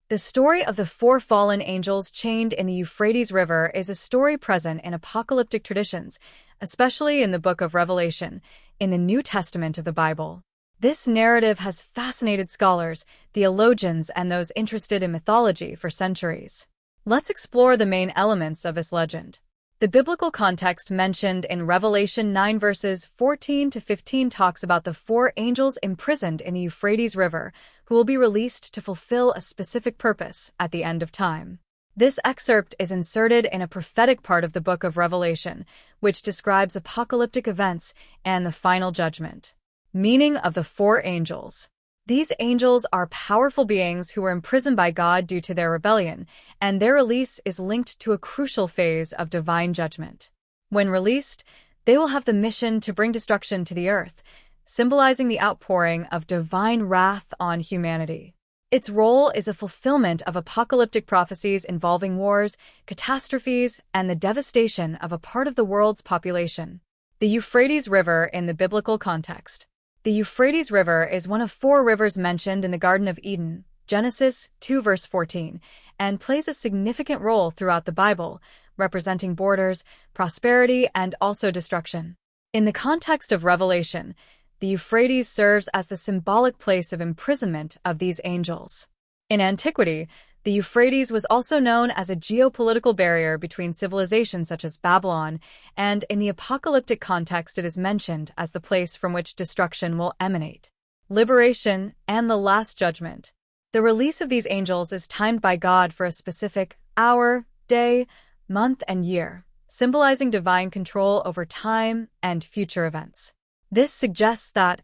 The story of the four fallen angels chained in the Euphrates River is a story present in apocalyptic traditions, especially in the book of Revelation, in the New Testament of the Bible. This narrative has fascinated scholars, theologians, and those interested in mythology for centuries. Let's explore the main elements of this legend. The biblical context mentioned in Revelation 9 verses 14 to 15 talks about the four angels imprisoned in the Euphrates River, who will be released to fulfill a specific purpose at the end of time. This excerpt is inserted in a prophetic part of the book of Revelation, which describes apocalyptic events and the final judgment. Meaning of the four angels. These angels are powerful beings who were imprisoned by God due to their rebellion, and their release is linked to a crucial phase of divine judgment. When released, they will have the mission to bring destruction to the earth, symbolizing the outpouring of divine wrath on humanity. Its role is a fulfillment of apocalyptic prophecies involving wars, catastrophes, and the devastation of a part of the world's population. The Euphrates River in the biblical context. The Euphrates River is one of four rivers mentioned in the Garden of Eden, Genesis 2 verse 14, and plays a significant role throughout the Bible, representing borders, prosperity, and also destruction. In the context of Revelation, the Euphrates serves as the symbolic place of imprisonment of these angels. In antiquity, the Euphrates was also known as a geopolitical barrier between civilizations such as Babylon, and in the apocalyptic context it is mentioned as the place from which destruction will emanate. Liberation and the Last Judgment. The release of these angels is timed by God for a specific hour, day, month, and year, symbolizing divine control over time and future events. This suggests that,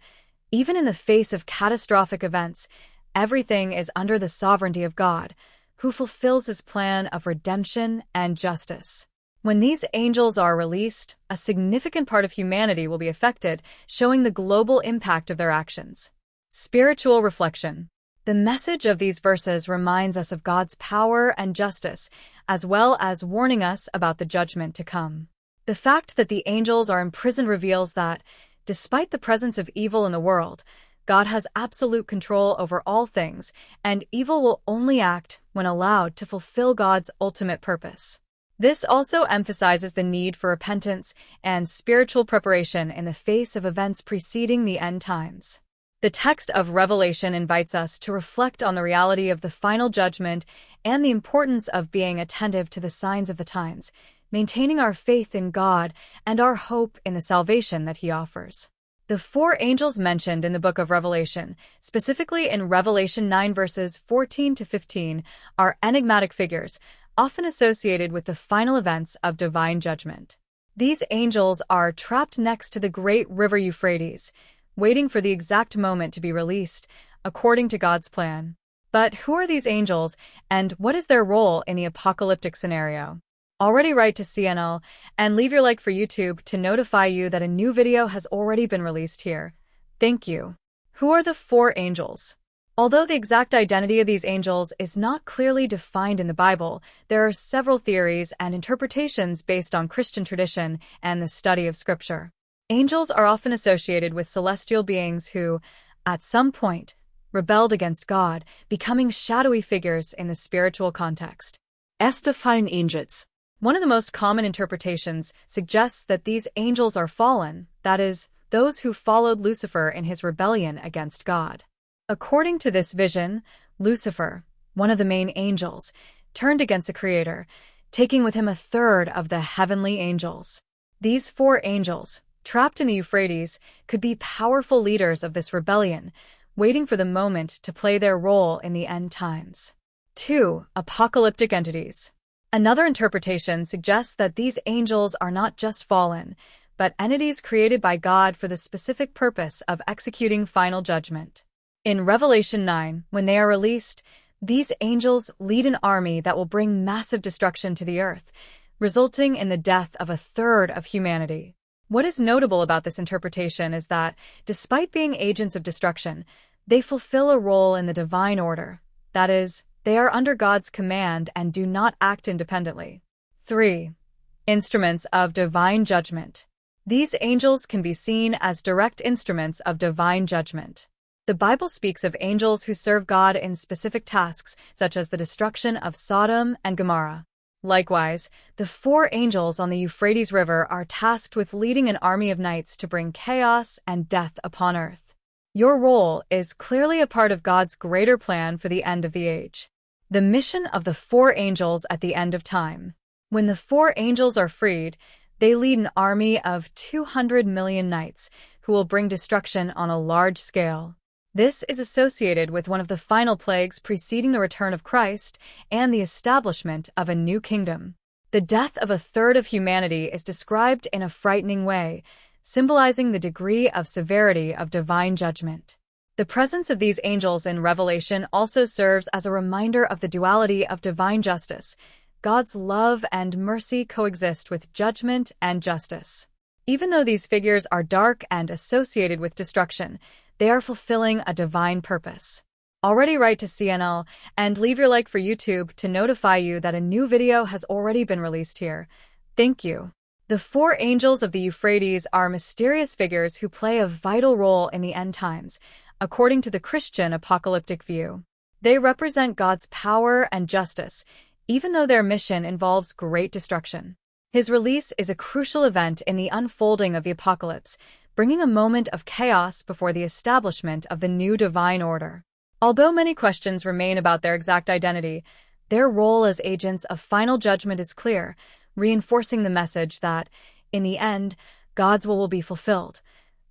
even in the face of catastrophic events, everything is under the sovereignty of God, who fulfills his plan of redemption and justice. When these angels are released, a significant part of humanity will be affected, showing the global impact of their actions. Spiritual reflection. The message of these verses reminds us of God's power and justice, as well as warning us about the judgment to come. The fact that the angels are imprisoned reveals that, despite the presence of evil in the world, God has absolute control over all things, and evil will only act when allowed to fulfill God's ultimate purpose. This also emphasizes the need for repentance and spiritual preparation in the face of events preceding the end times. The text of Revelation invites us to reflect on the reality of the final judgment and the importance of being attentive to the signs of the times, maintaining our faith in God and our hope in the salvation that He offers. The four angels mentioned in the book of Revelation, specifically in Revelation 9 verses 14 to 15, are enigmatic figures, often associated with the final events of divine judgment. These angels are trapped next to the great river Euphrates, waiting for the exact moment to be released, according to God's plan. But who are these angels, and what is their role in the apocalyptic scenario? Already write to CNL and leave your like for YouTube to notify you that a new video has already been released here. Thank you. Who are the four angels? Although the exact identity of these angels is not clearly defined in the Bible, there are several theories and interpretations based on Christian tradition and the study of Scripture. Angels are often associated with celestial beings who, at some point, rebelled against God, becoming shadowy figures in the spiritual context. Fallen angels. One of the most common interpretations suggests that these angels are fallen, that is, those who followed Lucifer in his rebellion against God. According to this vision, Lucifer, one of the main angels, turned against the Creator, taking with him a third of the heavenly angels. These four angels, trapped in the Euphrates, could be powerful leaders of this rebellion, waiting for the moment to play their role in the end times. 2. Apocalyptic entities. Another interpretation suggests that these angels are not just fallen, but entities created by God for the specific purpose of executing final judgment. In Revelation 9, when they are released, these angels lead an army that will bring massive destruction to the earth, resulting in the death of a third of humanity. What is notable about this interpretation is that, despite being agents of destruction, they fulfill a role in the divine order, that is, they are under God's command and do not act independently. 3. Instruments of divine judgment. These angels can be seen as direct instruments of divine judgment. The Bible speaks of angels who serve God in specific tasks, such as the destruction of Sodom and Gomorrah. Likewise, the 4 angels on the Euphrates River are tasked with leading an army of knights to bring chaos and death upon earth. Your role is clearly a part of God's greater plan for the end of the age. The mission of the 4 angels at the end of time. When the 4 angels are freed, they lead an army of 200 million knights who will bring destruction on a large scale. This is associated with one of the final plagues preceding the return of Christ and the establishment of a new kingdom. The death of a third of humanity is described in a frightening way, symbolizing the degree of severity of divine judgment. The presence of these angels in Revelation also serves as a reminder of the duality of divine justice. God's love and mercy coexist with judgment and justice. Even though these figures are dark and associated with destruction, they are fulfilling a divine purpose. Already write to CNL and leave your like for YouTube to notify you that a new video has already been released here. Thank you. The 4 angels of the Euphrates are mysterious figures who play a vital role in the end times, according to the Christian apocalyptic view. They represent God's power and justice, even though their mission involves great destruction. His release is a crucial event in the unfolding of the apocalypse, bringing a moment of chaos before the establishment of the new divine order. Although many questions remain about their exact identity, their role as agents of final judgment is clear, reinforcing the message that, in the end, God's will be fulfilled.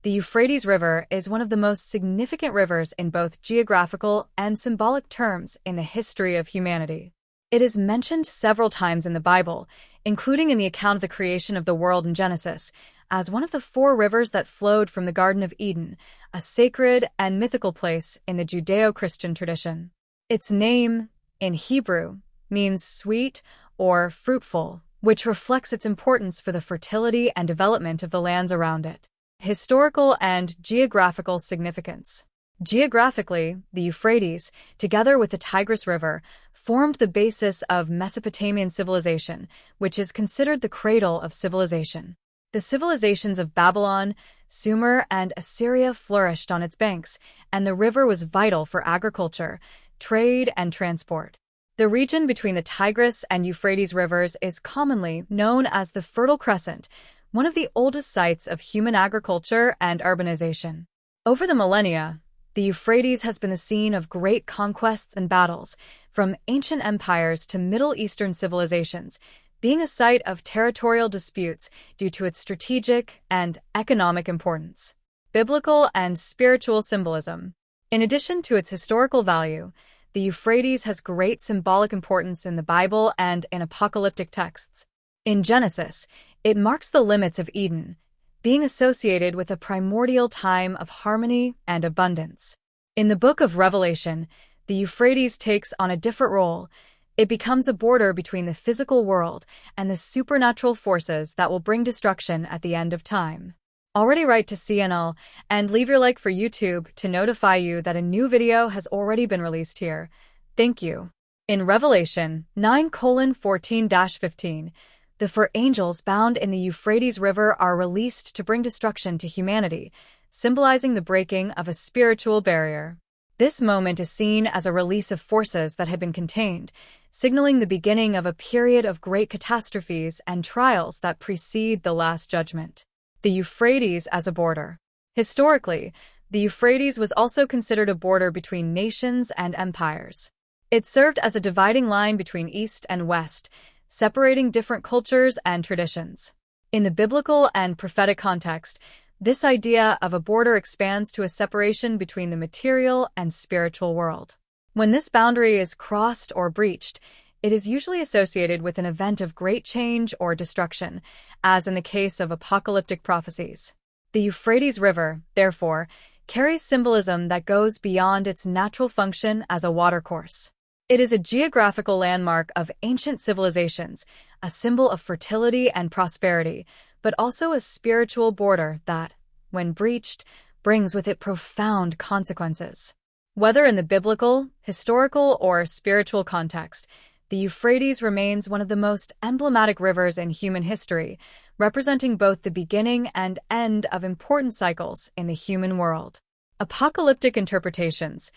The Euphrates River is one of the most significant rivers in both geographical and symbolic terms in the history of humanity. It is mentioned several times in the Bible, including in the account of the creation of the world in Genesis, as one of the 4 rivers that flowed from the Garden of Eden, a sacred and mythical place in the Judeo-Christian tradition. Its name, in Hebrew, means sweet or fruitful, which reflects its importance for the fertility and development of the lands around it. Historical and geographical significance. Geographically, the Euphrates, together with the Tigris River, formed the basis of Mesopotamian civilization, which is considered the cradle of civilization. The civilizations of Babylon, Sumer, and Assyria flourished on its banks, and the river was vital for agriculture, trade, and transport. The region between the Tigris and Euphrates rivers is commonly known as the Fertile Crescent, one of the oldest sites of human agriculture and urbanization. Over the millennia, the Euphrates has been the scene of great conquests and battles, from ancient empires to Middle Eastern civilizations, being a site of territorial disputes due to its strategic and economic importance. Biblical and spiritual symbolism. In addition to its historical value, the Euphrates has great symbolic importance in the Bible and in apocalyptic texts. In Genesis, it marks the limits of Eden, being associated with a primordial time of harmony and abundance. In the book of Revelation, the Euphrates takes on a different role. It becomes a border between the physical world and the supernatural forces that will bring destruction at the end of time. Already write to CNL and leave your like for YouTube to notify you that a new video has already been released here. Thank you. In Revelation 9:14-15, the 4 angels bound in the Euphrates River are released to bring destruction to humanity, symbolizing the breaking of a spiritual barrier. This moment is seen as a release of forces that had been contained, signaling the beginning of a period of great catastrophes and trials that precede the Last Judgment. The Euphrates as a border. Historically, the Euphrates was also considered a border between nations and empires. It served as a dividing line between East and West, separating different cultures and traditions. In the biblical and prophetic context, this idea of a border expands to a separation between the material and spiritual world. When this boundary is crossed or breached, it is usually associated with an event of great change or destruction, as in the case of apocalyptic prophecies. The Euphrates River, therefore, carries symbolism that goes beyond its natural function as a watercourse. It is a geographical landmark of ancient civilizations, a symbol of fertility and prosperity, but also a spiritual border that, when breached, brings with it profound consequences. Whether in the biblical, historical, or spiritual context, the Euphrates remains one of the most emblematic rivers in human history, representing both the beginning and end of important cycles in the human world. Apocalyptic interpretations.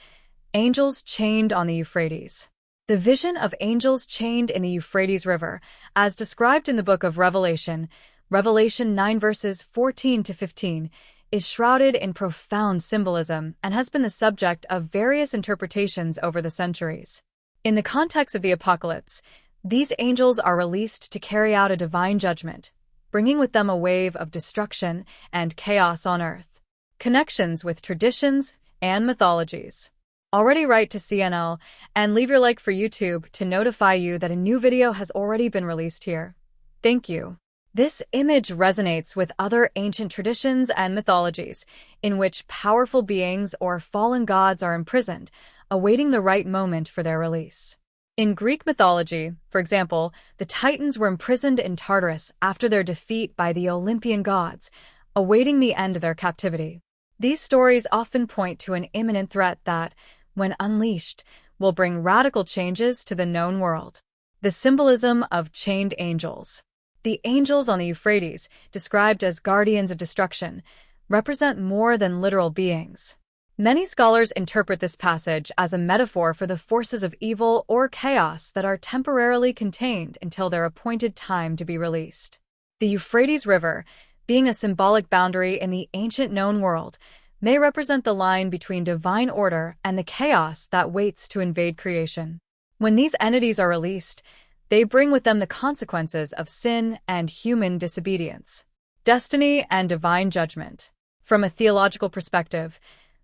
Angels chained on the Euphrates. The vision of angels chained in the Euphrates River, as described in the book of Revelation, Revelation 9 verses 14 to 15, is shrouded in profound symbolism and has been the subject of various interpretations over the centuries. In the context of the apocalypse, these angels are released to carry out a divine judgment, bringing with them a wave of destruction and chaos on earth. Connections with traditions and mythologies. Already write to CNL and leave your like for YouTube to notify you that a new video has already been released here. Thank you. This image resonates with other ancient traditions and mythologies, in which powerful beings or fallen gods are imprisoned, awaiting the right moment for their release. In Greek mythology, for example, the Titans were imprisoned in Tartarus after their defeat by the Olympian gods, awaiting the end of their captivity. These stories often point to an imminent threat that, when unleashed, will bring radical changes to the known world. The symbolism of chained angels. The angels on the Euphrates, described as guardians of destruction, represent more than literal beings. Many scholars interpret this passage as a metaphor for the forces of evil or chaos that are temporarily contained until their appointed time to be released. The Euphrates River, being a symbolic boundary in the ancient known world, may represent the line between divine order and the chaos that waits to invade creation. When these entities are released, they bring with them the consequences of sin and human disobedience. Destiny and divine judgment. From a theological perspective,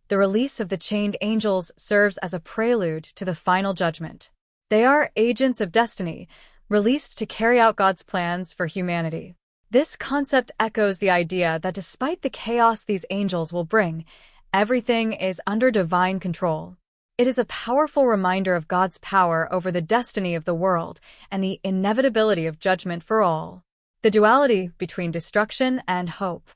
the release of the chained angels serves as a prelude to the final judgment. They are agents of destiny, released to carry out God's plans for humanity. This concept echoes the idea that despite the chaos these angels will bring, everything is under divine control. It is a powerful reminder of God's power over the destiny of the world and the inevitability of judgment for all. The duality between destruction and hope.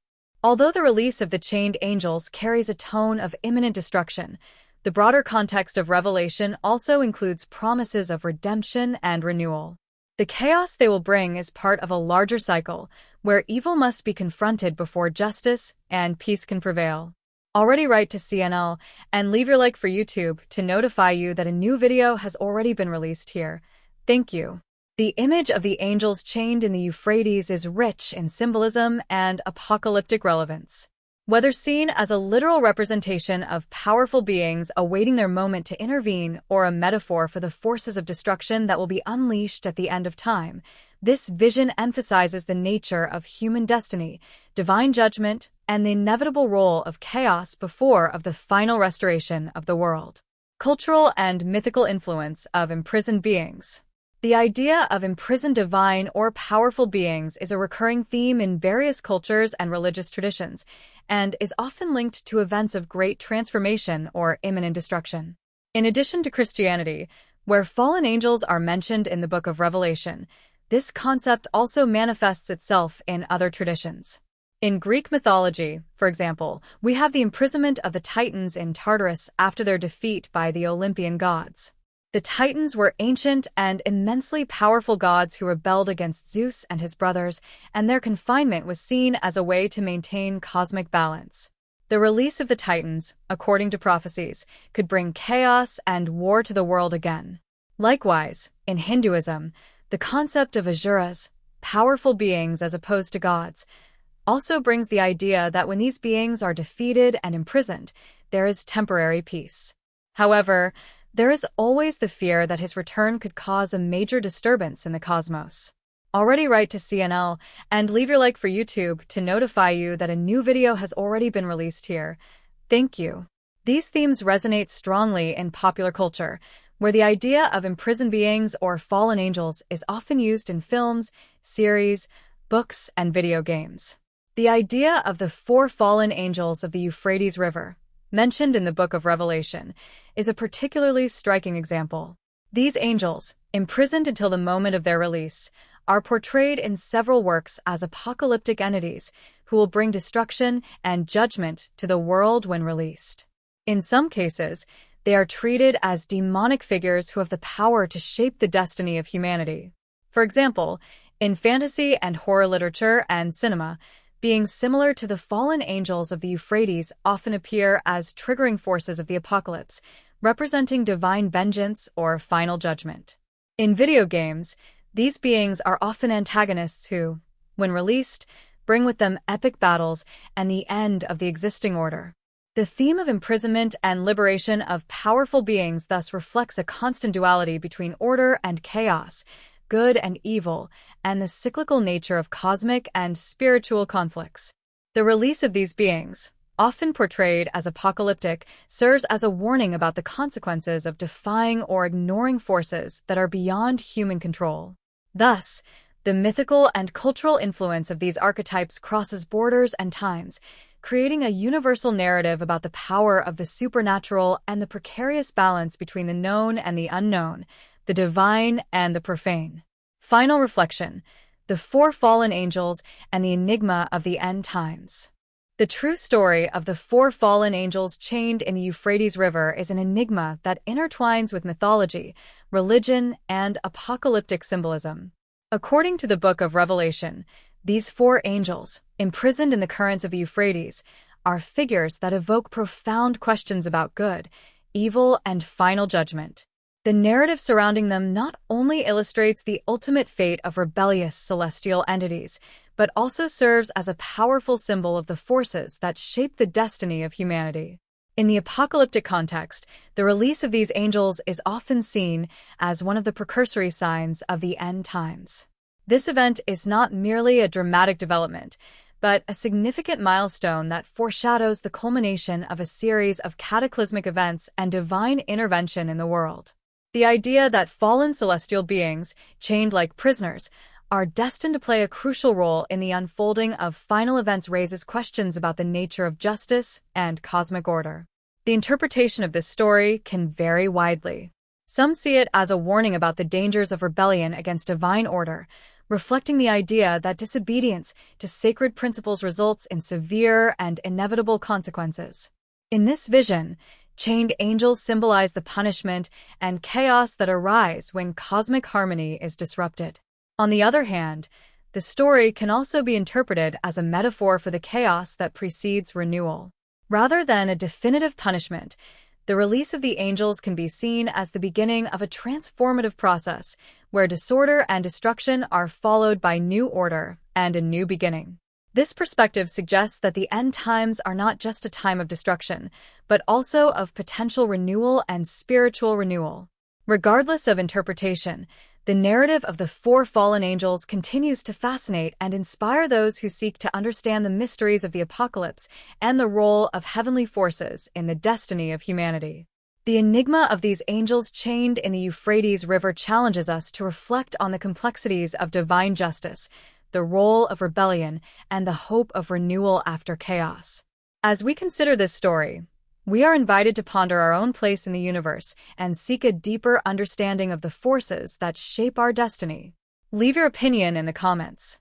Although the release of the chained angels carries a tone of imminent destruction, the broader context of Revelation also includes promises of redemption and renewal. The chaos they will bring is part of a larger cycle, where evil must be confronted before justice and peace can prevail. Already write to CNL and leave your like for YouTube to notify you that a new video has already been released here. Thank you. The image of the angels chained in the Euphrates is rich in symbolism and apocalyptic relevance. Whether seen as a literal representation of powerful beings awaiting their moment to intervene or a metaphor for the forces of destruction that will be unleashed at the end of time, this vision emphasizes the nature of human destiny, divine judgment, and the inevitable role of chaos before the final restoration of the world. Cultural and mythical influence of imprisoned beings. The idea of imprisoned divine or powerful beings is a recurring theme in various cultures and religious traditions, and is often linked to events of great transformation or imminent destruction. In addition to Christianity, where fallen angels are mentioned in the book of Revelation, this concept also manifests itself in other traditions. In Greek mythology, for example, we have the imprisonment of the Titans in Tartarus after their defeat by the Olympian gods. The Titans were ancient and immensely powerful gods who rebelled against Zeus and his brothers, and their confinement was seen as a way to maintain cosmic balance. The release of the Titans, according to prophecies, could bring chaos and war to the world again. Likewise, in Hinduism, the concept of asuras, powerful beings as opposed to gods, also brings the idea that when these beings are defeated and imprisoned, there is temporary peace. However, there is always the fear that his return could cause a major disturbance in the cosmos. Already write to CNL and leave your like for YouTube to notify you that a new video has already been released here. Thank you. These themes resonate strongly in popular culture, where the idea of imprisoned beings or fallen angels is often used in films, series, books, and video games. The idea of the four fallen angels of the Euphrates River, mentioned in the book of Revelation, is a particularly striking example. These angels, imprisoned until the moment of their release, are portrayed in several works as apocalyptic entities who will bring destruction and judgment to the world when released. In some cases, they are treated as demonic figures who have the power to shape the destiny of humanity. For example, in fantasy and horror literature and cinema, beings similar to the fallen angels of the Euphrates often appear as triggering forces of the apocalypse, representing divine vengeance or final judgment. In video games, these beings are often antagonists who, when released, bring with them epic battles and the end of the existing order. The theme of imprisonment and liberation of powerful beings thus reflects a constant duality between order and chaos, good and evil, and the cyclical nature of cosmic and spiritual conflicts. The release of these beings, often portrayed as apocalyptic, serves as a warning about the consequences of defying or ignoring forces that are beyond human control. Thus, the mythical and cultural influence of these archetypes crosses borders and times, creating a universal narrative about the power of the supernatural and the precarious balance between the known and the unknown, the divine and the profane. Final reflection: the four fallen angels and the enigma of the end times. The true story of the four fallen angels chained in the Euphrates River is an enigma that intertwines with mythology, religion, and apocalyptic symbolism. According to the Book of Revelation, these four angels, imprisoned in the currents of the Euphrates, are figures that evoke profound questions about good, evil, and final judgment. The narrative surrounding them not only illustrates the ultimate fate of rebellious celestial entities, but also serves as a powerful symbol of the forces that shape the destiny of humanity. In the apocalyptic context, the release of these angels is often seen as one of the precursory signs of the end times. This event is not merely a dramatic development, but a significant milestone that foreshadows the culmination of a series of cataclysmic events and divine intervention in the world. The idea that fallen celestial beings, chained like prisoners, are destined to play a crucial role in the unfolding of final events raises questions about the nature of justice and cosmic order. The interpretation of this story can vary widely. Some see it as a warning about the dangers of rebellion against divine order, reflecting the idea that disobedience to sacred principles results in severe and inevitable consequences. In this vision, chained angels symbolize the punishment and chaos that arise when cosmic harmony is disrupted. On the other hand, the story can also be interpreted as a metaphor for the chaos that precedes renewal. Rather than a definitive punishment, the release of the angels can be seen as the beginning of a transformative process where disorder and destruction are followed by new order and a new beginning. This perspective suggests that the end times are not just a time of destruction, but also of potential renewal and spiritual renewal. Regardless of interpretation, the narrative of the four fallen angels continues to fascinate and inspire those who seek to understand the mysteries of the apocalypse and the role of heavenly forces in the destiny of humanity. The enigma of these angels chained in the Euphrates River challenges us to reflect on the complexities of divine justice, the role of rebellion, and the hope of renewal after chaos. As we consider this story, we are invited to ponder our own place in the universe and seek a deeper understanding of the forces that shape our destiny. Leave your opinion in the comments.